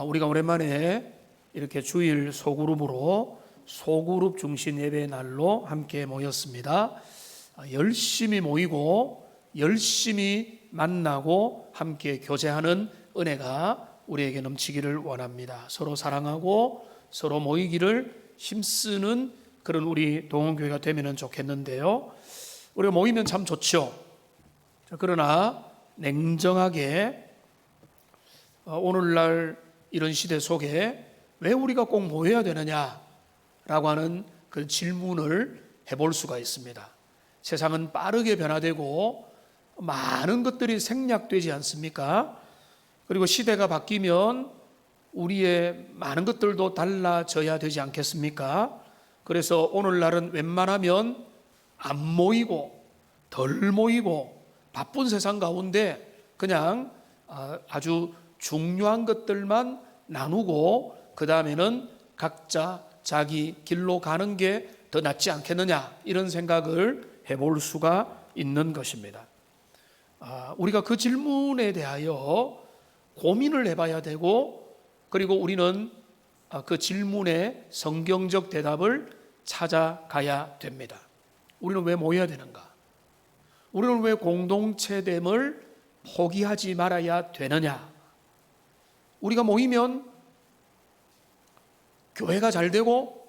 우리가 오랜만에 이렇게 주일 소그룹으로 소그룹 중심 예배 날로 함께 모였습니다. 열심히 모이고 열심히 만나고 함께 교제하는 은혜가 우리에게 넘치기를 원합니다. 서로 사랑하고 서로 모이기를 힘쓰는 그런 우리 동원교회가 되면 좋겠는데요. 우리가 모이면 참 좋죠. 그러나 냉정하게 오늘날 이런 시대 속에 왜 우리가 꼭 모여야 되느냐라고 하는 그 질문을 해볼 수가 있습니다. 세상은 빠르게 변화되고 많은 것들이 생략되지 않습니까? 그리고 시대가 바뀌면 우리의 많은 것들도 달라져야 되지 않겠습니까? 그래서 오늘날은 웬만하면 안 모이고 덜 모이고 바쁜 세상 가운데 그냥 아주 중요한 것들만 나누고 그 다음에는 각자 자기 길로 가는 게 더 낫지 않겠느냐, 이런 생각을 해볼 수가 있는 것입니다. 우리가 그 질문에 대하여 고민을 해봐야 되고, 그리고 우리는 그 질문에 성경적 대답을 찾아가야 됩니다. 우리는 왜 모여야 되는가? 우리는 왜 공동체됨을 포기하지 말아야 되느냐? 우리가 모이면 교회가 잘 되고,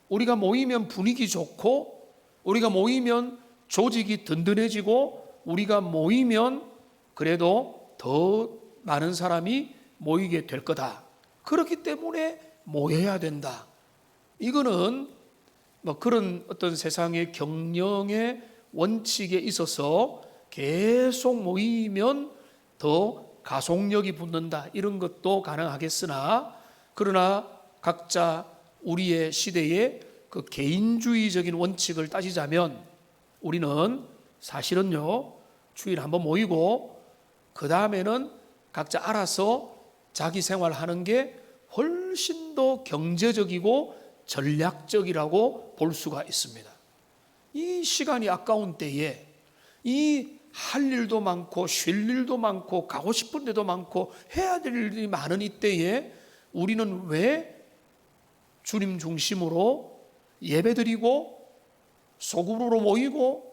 우리가 모이면 분위기 좋고, 우리가 모이면 조직이 든든해지고, 우리가 모이면 그래도 더 많은 사람이 모이게 될 거다. 그렇기 때문에 모여야 된다. 이거는 그런 어떤 세상의 경영의 원칙에 있어서 계속 모이면 더 가속력이 붙는다, 이런 것도 가능하겠으나, 그러나 각자 우리의 시대의 그 개인주의적인 원칙을 따지자면 우리는 사실은요, 주일에 한번 모이고 그 다음에는 각자 알아서 자기 생활하는 게 훨씬 더 경제적이고 전략적이라고 볼 수가 있습니다. 이 시간이 아까운 때에 이 할 일도 많고 쉴 일도 많고 가고 싶은 데도 많고 해야 될 일이 많은 이때에 우리는 왜 주님 중심으로 예배드리고 소그룹으로 모이고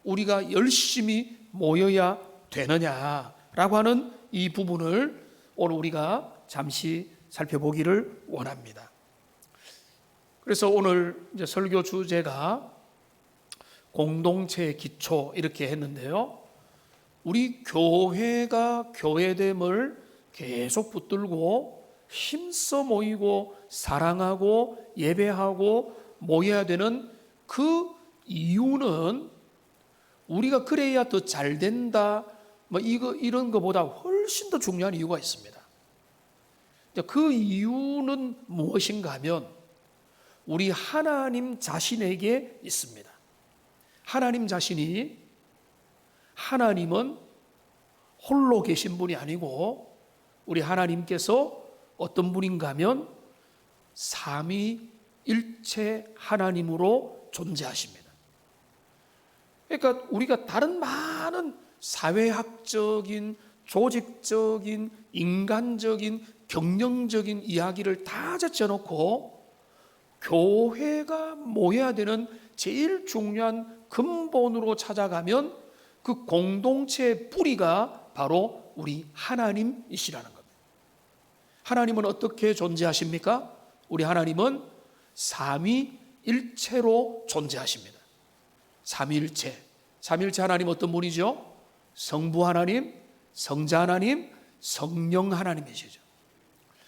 우리가 열심히 모여야 되느냐라고 하는 이 부분을 오늘 우리가 잠시 살펴보기를 원합니다. 그래서 오늘 이제 설교 주제가 공동체의 기초, 이렇게 했는데요. 우리 교회가 교회됨을 계속 붙들고 힘써 모이고 사랑하고 예배하고 모여야 되는 그 이유는 우리가 그래야 더 잘 된다, 이런 것보다 훨씬 더 중요한 이유가 있습니다. 그 이유는 무엇인가 하면 우리 하나님 자신에게 있습니다. 하나님 자신이, 하나님은 홀로 계신 분이 아니고 우리 하나님께서 어떤 분인가 하면 삼위일체 하나님으로 존재하십니다. 그러니까 우리가 다른 많은 사회학적인, 조직적인, 인간적인, 경영적인 이야기를 다 제쳐놓고 교회가 모여야 되는 제일 중요한 근본으로 찾아가면 그 공동체의 뿌리가 바로 우리 하나님이시라는 겁니다. 하나님은 어떻게 존재하십니까? 우리 하나님은 삼위일체로 존재하십니다. 삼위일체 하나님 어떤 분이죠? 성부 하나님, 성자 하나님, 성령 하나님이시죠.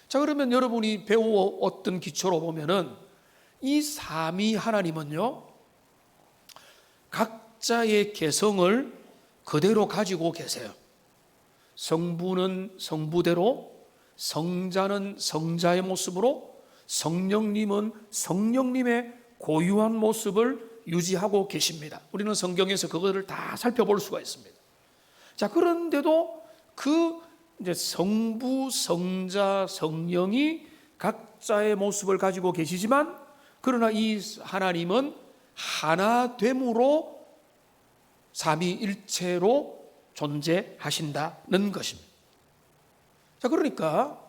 자, 그러면 여러분이 배워왔던 기초로 보면은 이 삼위 하나님은요, 각자의 개성을 그대로 가지고 계세요. 성부는 성부대로, 성자는 성자의 모습으로, 성령님은 성령님의 고유한 모습을 유지하고 계십니다. 우리는 성경에서 그것을 다 살펴볼 수가 있습니다. 자, 그런데도 그 이제 성부, 성자, 성령이 각자의 모습을 가지고 계시지만, 그러나 이 하나님은 하나됨으로 삼위일체로 존재하신다는 것입니다. 자, 그러니까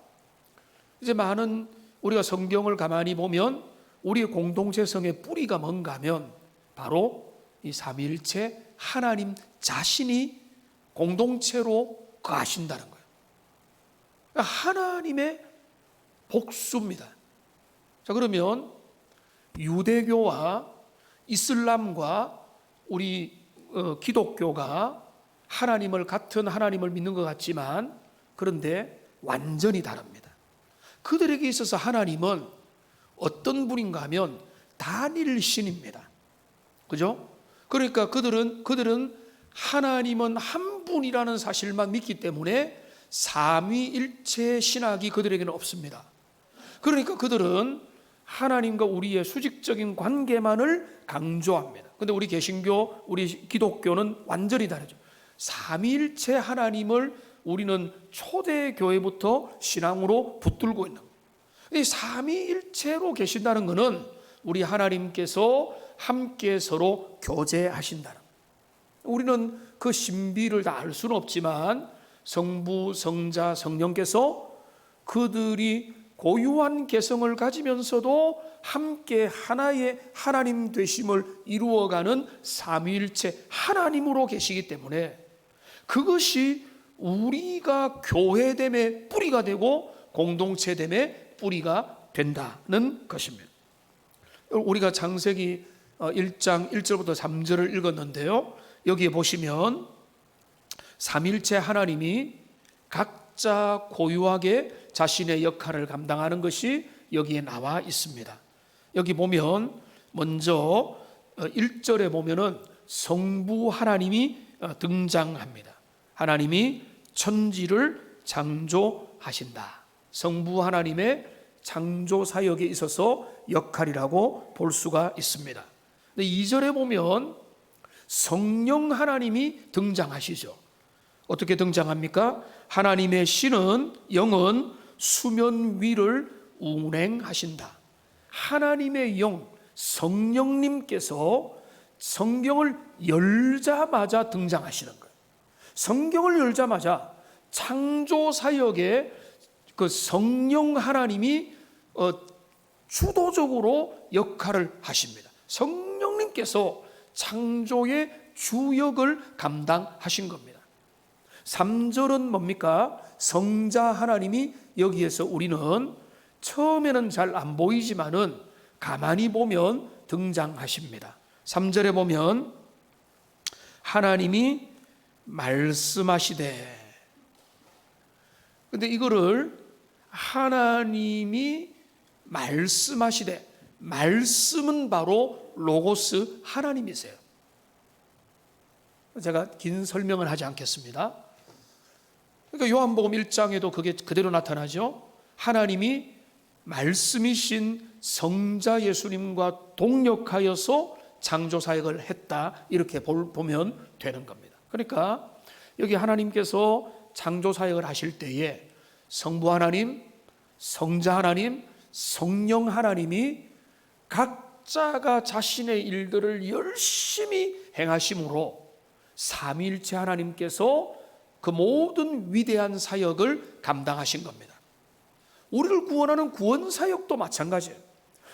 이제 많은 우리가 성경을 가만히 보면 우리의 공동체성의 뿌리가 뭔가 하면 바로 이 삼위일체 하나님 자신이 공동체로 거하신다는 거예요. 그러니까 하나님의 복수입니다. 자, 그러면 유대교와 이슬람과 우리 기독교가 하나님을 같은 하나님을 믿는 것 같지만 그런데 완전히 다릅니다. 그들에게 있어서 하나님은 어떤 분인가 하면 단일 신입니다. 그죠? 그러니까 그들은 하나님은 한 분이라는 사실만 믿기 때문에 삼위일체 신학이 그들에게는 없습니다. 그러니까 그들은 하나님과 우리의 수직적인 관계만을 강조합니다. 근데 우리 개신교, 우리 기독교는 완전히 다르죠. 삼위일체 하나님을 우리는 초대교회부터 신앙으로 붙들고 있는 거예요. 이 삼위일체로 계신다는 것은 우리 하나님께서 함께 서로 교제하신다는 거예요. 우리는 그 신비를 다 알 수는 없지만 성부, 성자, 성령께서 그들이 고유한 개성을 가지면서도 함께 하나의 하나님 되심을 이루어가는 삼위일체 하나님으로 계시기 때문에 그것이 우리가 교회됨의 뿌리가 되고 공동체됨의 뿌리가 된다는 것입니다. 우리가 창세기 1장 1절부터 3절을 읽었는데요, 여기에 보시면 삼위일체 하나님이 각자 고유하게 자신의 역할을 감당하는 것이 여기에 나와 있습니다. 여기 보면 먼저 1절에 보면은 성부 하나님이 등장합니다. 하나님이 천지를 창조하신다. 성부 하나님의 창조 사역에 있어서 역할이라고 볼 수가 있습니다. 2절에 보면 성령 하나님이 등장하시죠. 어떻게 등장합니까? 하나님의 신은 영은 수면 위를 운행하신다. 하나님의 영, 성령님께서 성경을 열자마자 등장하시는 거예요. 성경을 열자마자 창조 사역에 그 성령 하나님이 주도적으로 역할을 하십니다. 성령님께서 창조의 주역을 감당하신 겁니다. 3절은 뭡니까? 성자 하나님이 여기에서 우리는 처음에는 잘 안 보이지만은 가만히 보면 등장하십니다. 3절에 보면 하나님이 말씀하시되, 근데 이거를 하나님이 말씀하시되, 말씀은 바로 로고스 하나님이세요. 제가 긴 설명을 하지 않겠습니다. 그러니까 요한복음 1장에도 그게 그대로 나타나죠. 하나님이 말씀이신 성자 예수님과 동력하여서 창조 사역을 했다, 이렇게 보면 되는 겁니다. 그러니까 여기 하나님께서 창조 사역을 하실 때에 성부 하나님, 성자 하나님, 성령 하나님이 각자가 자신의 일들을 열심히 행하심으로 삼위일체 하나님께서 그 모든 위대한 사역을 감당하신 겁니다. 우리를 구원하는 구원 사역도 마찬가지예요.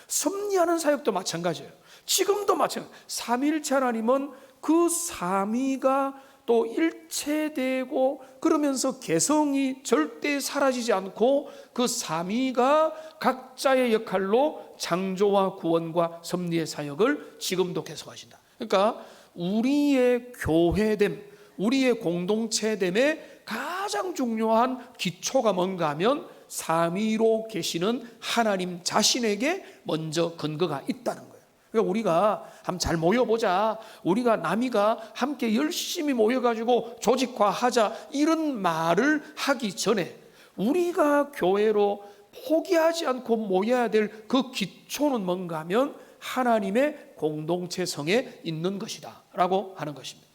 섭리하는 사역도 마찬가지예요. 지금도 마찬가지예요. 삼위일체 하나님은 그 삼위가 또 일체되고 그러면서 개성이 절대 사라지지 않고 그 삼위가 각자의 역할로 창조와 구원과 섭리의 사역을 지금도 계속하신다. 그러니까 우리의 교회됨, 우리의 공동체됨의 가장 중요한 기초가 뭔가 하면 삼위로 계시는 하나님 자신에게 먼저 근거가 있다는 거예요. 그러니까 우리가 한번 잘 모여보자, 우리가 남이가 함께 열심히 모여가지고 조직화하자, 이런 말을 하기 전에 우리가 교회로 포기하지 않고 모여야 될 그 기초는 뭔가 하면 하나님의 공동체성에 있는 것이다 라고 하는 것입니다.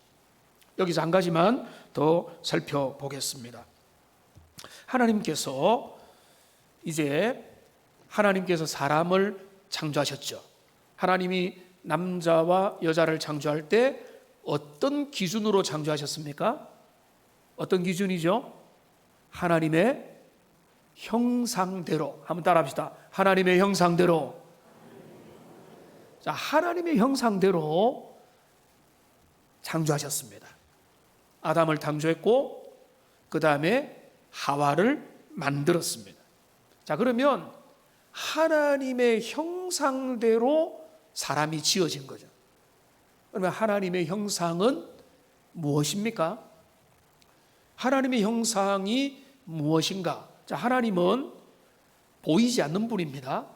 여기서 한 가지만 더 살펴보겠습니다. 하나님께서 사람을 창조하셨죠. 하나님이 남자와 여자를 창조할 때 어떤 기준으로 창조하셨습니까? 어떤 기준이죠? 하나님의 형상대로, 한번 따라합시다. 하나님의 형상대로. 자, 하나님의 형상대로 창조하셨습니다. 아담을 창조했고 그 다음에 하와를 만들었습니다. 자, 그러면 하나님의 형상대로 사람이 지어진 거죠. 그러면 하나님의 형상은 무엇입니까? 하나님의 형상이 무엇인가? 자, 하나님은 보이지 않는 분입니다.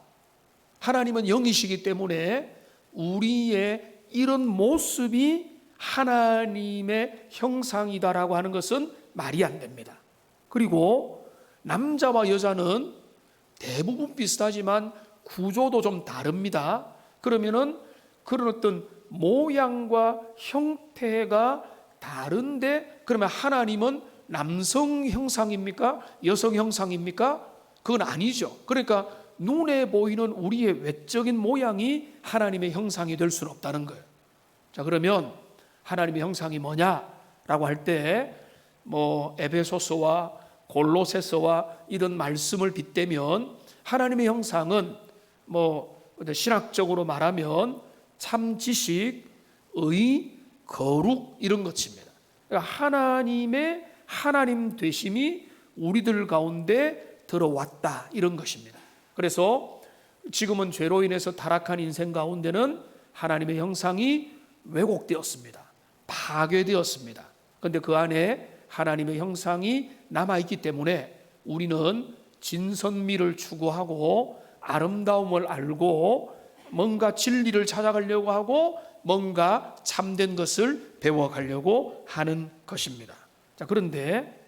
하나님은 영이시기 때문에 우리의 이런 모습이 하나님의 형상이다라고 하는 것은 말이 안 됩니다. 그리고 남자와 여자는 대부분 비슷하지만 구조도 좀 다릅니다. 그러면은 그런 어떤 모양과 형태가 다른데, 그러면 하나님은 남성 형상입니까? 여성 형상입니까? 그건 아니죠. 그러니까 눈에 보이는 우리의 외적인 모양이 하나님의 형상이 될 수는 없다는 거예요. 자, 그러면 하나님의 형상이 뭐냐라고 할 때 에베소서와 골로새서와 이런 말씀을 빗대면 하나님의 형상은 신학적으로 말하면 참 지식, 의, 거룩 이런 것입니다. 그러니까 하나님의 하나님 되심이 우리들 가운데 들어왔다 이런 것입니다. 그래서 지금은 죄로 인해서 타락한 인생 가운데는 하나님의 형상이 왜곡되었습니다. 파괴되었습니다. 그런데 그 안에 하나님의 형상이 남아있기 때문에 우리는 진선미를 추구하고 아름다움을 알고 뭔가 진리를 찾아가려고 하고 뭔가 참된 것을 배워가려고 하는 것입니다. 자, 그런데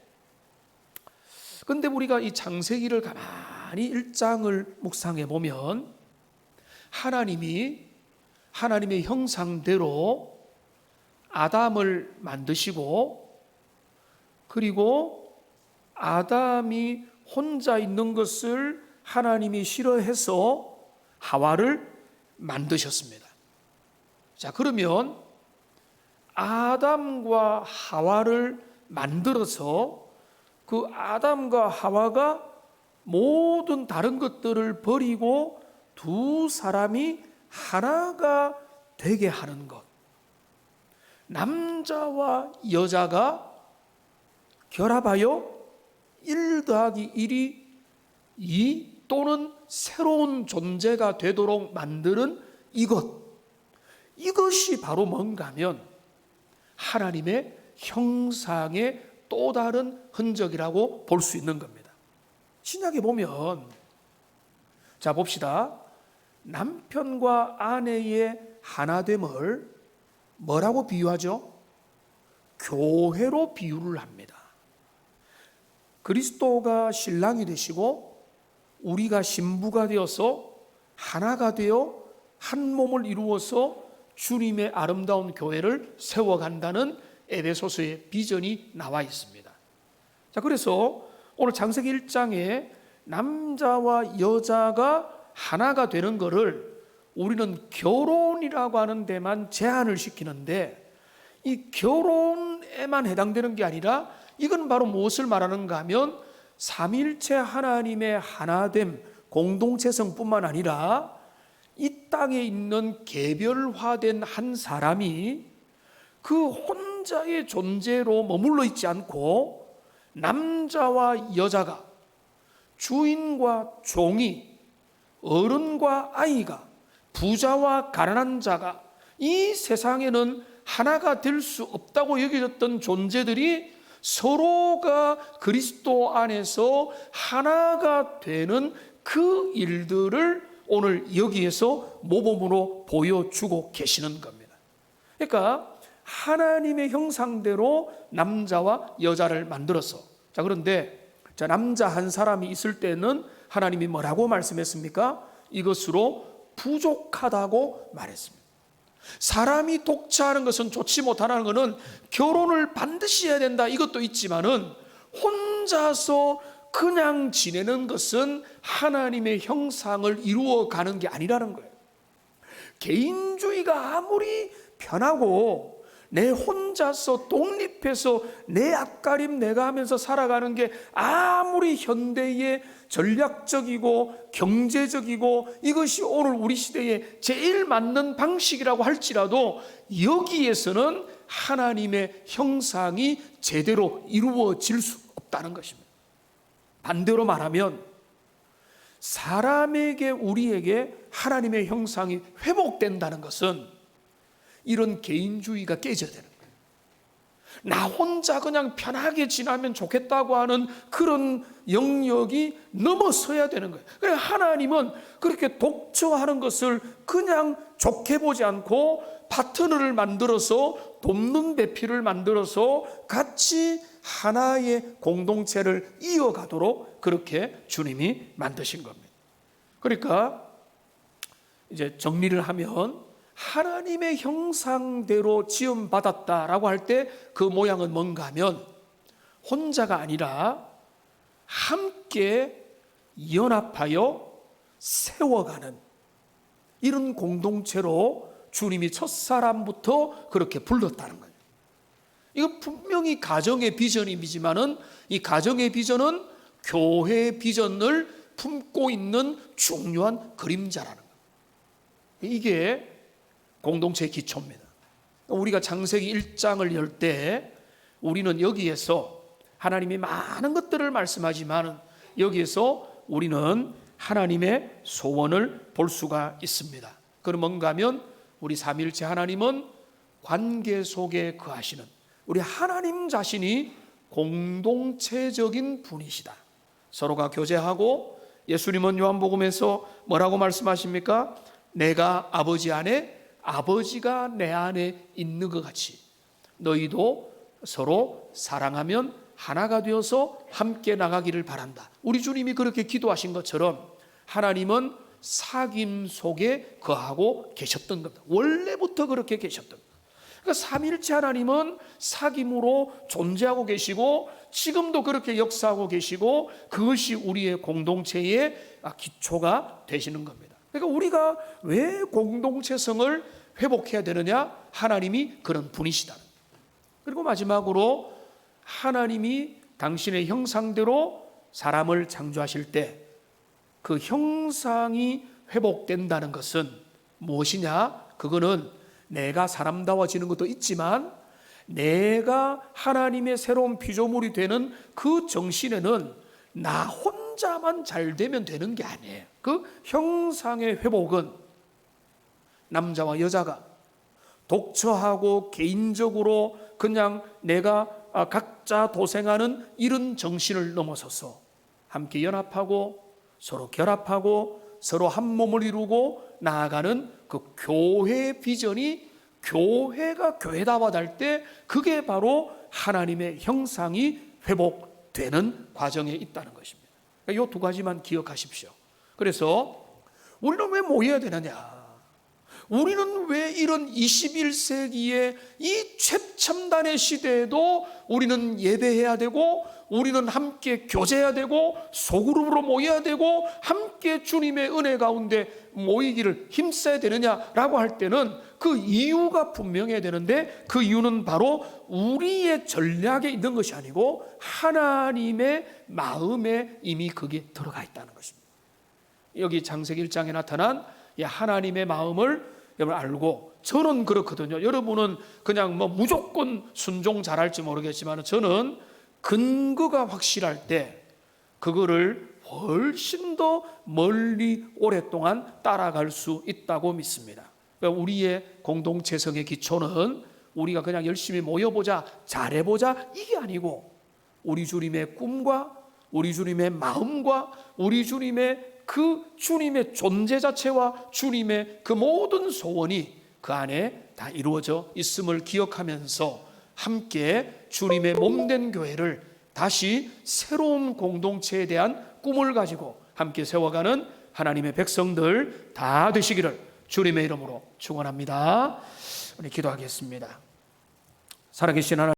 우리가 이 창세기를 가만히 1장을 묵상해 보면 하나님이 하나님의 형상대로 아담을 만드시고, 그리고 아담이 혼자 있는 것을 하나님이 싫어해서 하와를 만드셨습니다. 자, 그러면 아담과 하와를 만들어서 그 아담과 하와가 모든 다른 것들을 버리고 두 사람이 하나가 되게 하는 것, 남자와 여자가 결합하여 1 더하기 1이 2 또는 새로운 존재가 되도록 만드는 이것이 바로 뭔가 하면 하나님의 형상의 또 다른 흔적이라고 볼 수 있는 겁니다. 신약에 보면, 자 봅시다. 남편과 아내의 하나됨을 뭐라고 비유하죠? 교회로 비유를 합니다. 그리스도가 신랑이 되시고 우리가 신부가 되어서 하나가 되어 한 몸을 이루어서 주님의 아름다운 교회를 세워간다는 에베소서의 비전이 나와 있습니다. 자, 그래서 오늘 창세기 1장에 남자와 여자가 하나가 되는 것을 우리는 결혼이라고 하는 데만 제한을 시키는데, 이 결혼에만 해당되는 게 아니라 이건 바로 무엇을 말하는가 하면 삼일체 하나님의 하나됨, 공동체성뿐만 아니라 이 땅에 있는 개별화된 한 사람이 그 혼자의 존재로 머물러 있지 않고 남자와 여자가, 주인과 종이, 어른과 아이가, 부자와 가난한 자가 이 세상에는 하나가 될 수 없다고 여겨졌던 존재들이 서로가 그리스도 안에서 하나가 되는 그 일들을 오늘 여기에서 모범으로 보여주고 계시는 겁니다. 그러니까 하나님의 형상대로 남자와 여자를 만들어서, 자, 그런데 남자 한 사람이 있을 때는 하나님이 뭐라고 말씀했습니까? 이것으로 부족하다고 말했습니다. 사람이 독차하는 것은 좋지 못하는 것은 결혼을 반드시 해야 된다 이것도 있지만은 혼자서 그냥 지내는 것은 하나님의 형상을 이루어가는 게 아니라는 거예요. 개인주의가 아무리 편하고 내 혼자서 독립해서 내 앞가림 내가 하면서 살아가는 게 아무리 현대의 전략적이고 경제적이고 이것이 오늘 우리 시대에 제일 맞는 방식이라고 할지라도 여기에서는 하나님의 형상이 제대로 이루어질 수 없다는 것입니다. 반대로 말하면 사람에게 우리에게 하나님의 형상이 회복된다는 것은 이런 개인주의가 깨져야 되는 거예요. 나 혼자 그냥 편하게 지나면 좋겠다고 하는 그런 영역이 넘어서야 되는 거예요. 그래서 하나님은 그렇게 독처하는 것을 그냥 좋게 보지 않고 파트너를 만들어서 돕는 배필을 만들어서 같이 하나의 공동체를 이어가도록 그렇게 주님이 만드신 겁니다. 그러니까 이제 정리를 하면 하나님의 형상대로 지음받았다라고 할 때 그 모양은 뭔가 하면 혼자가 아니라 함께 연합하여 세워가는 이런 공동체로 주님이 첫사람부터 그렇게 불렀다는 거예요. 이건 분명히 가정의 비전이지만은 이 가정의 비전은 교회의 비전을 품고 있는 중요한 그림자라는 거예요. 이게 공동체의 기초입니다. 우리가 창세기 1장을 열 때 우리는 여기에서 하나님이 많은 것들을 말씀하지만 여기에서 우리는 하나님의 소원을 볼 수가 있습니다. 그럼 뭔가 하면 우리 삼위일체 하나님은 관계 속에 거하시는 우리 하나님 자신이 공동체적인 분이시다. 서로가 교제하고 예수님은 요한복음에서 뭐라고 말씀하십니까? 내가 아버지 안에 아버지가 내 안에 있는 것 같이 너희도 서로 사랑하면 하나가 되어서 함께 나가기를 바란다. 우리 주님이 그렇게 기도하신 것처럼 하나님은 사귐 속에 거하고 계셨던 겁니다. 원래부터 그렇게 계셨던 겁니다. 그러니까 삼위일체 하나님은 사귐으로 존재하고 계시고 지금도 그렇게 역사하고 계시고 그것이 우리의 공동체의 기초가 되시는 겁니다. 그러니까 우리가 왜 공동체성을 회복해야 되느냐? 하나님이 그런 분이시다. 그리고 마지막으로 하나님이 당신의 형상대로 사람을 창조하실 때 그 형상이 회복된다는 것은 무엇이냐? 그거는 내가 사람다워지는 것도 있지만 내가 하나님의 새로운 피조물이 되는 그 정신에는 나 혼자만 잘 되면 되는 게 아니에요. 그 형상의 회복은 남자와 여자가 독처하고 개인적으로 그냥 내가 각자 도생하는 이런 정신을 넘어서서 함께 연합하고 서로 결합하고 서로 한 몸을 이루고 나아가는 그 교회의 비전이 교회가 교회다워질 때 그게 바로 하나님의 형상이 회복되는 과정에 있다는 것입니다. 이 두 가지만 기억하십시오. 그래서 우리는 왜 모여야 되느냐? 우리는 왜 이런 21세기의 이 최첨단의 시대에도 우리는 예배해야 되고 우리는 함께 교제해야 되고 소그룹으로 모여야 되고 함께 주님의 은혜 가운데 모이기를 힘써야 되느냐라고 할 때는 그 이유가 분명해야 되는데 그 이유는 바로 우리의 전략에 있는 것이 아니고 하나님의 마음에 이미 그게 들어가 있다는 것입니다. 여기 창세기 1장에 나타난 하나님의 마음을 여러분 알고 저는 그렇거든요. 여러분은 그냥 뭐 무조건 순종 잘할지 모르겠지만 저는 근거가 확실할 때 그거를 훨씬 더 멀리 오랫동안 따라갈 수 있다고 믿습니다. 그러니까 우리의 공동체성의 기초는 우리가 그냥 열심히 모여보자 잘해보자 이게 아니고 우리 주님의 꿈과 우리 주님의 마음과 우리 주님의 그 주님의 존재 자체와 주님의 그 모든 소원이 그 안에 다 이루어져 있음을 기억하면서 함께 주님의 몸된 교회를 다시 새로운 공동체에 대한 꿈을 가지고 함께 세워가는 하나님의 백성들 다 되시기를 주님의 이름으로 축원합니다. 우리 기도하겠습니다. 살아계신 하나님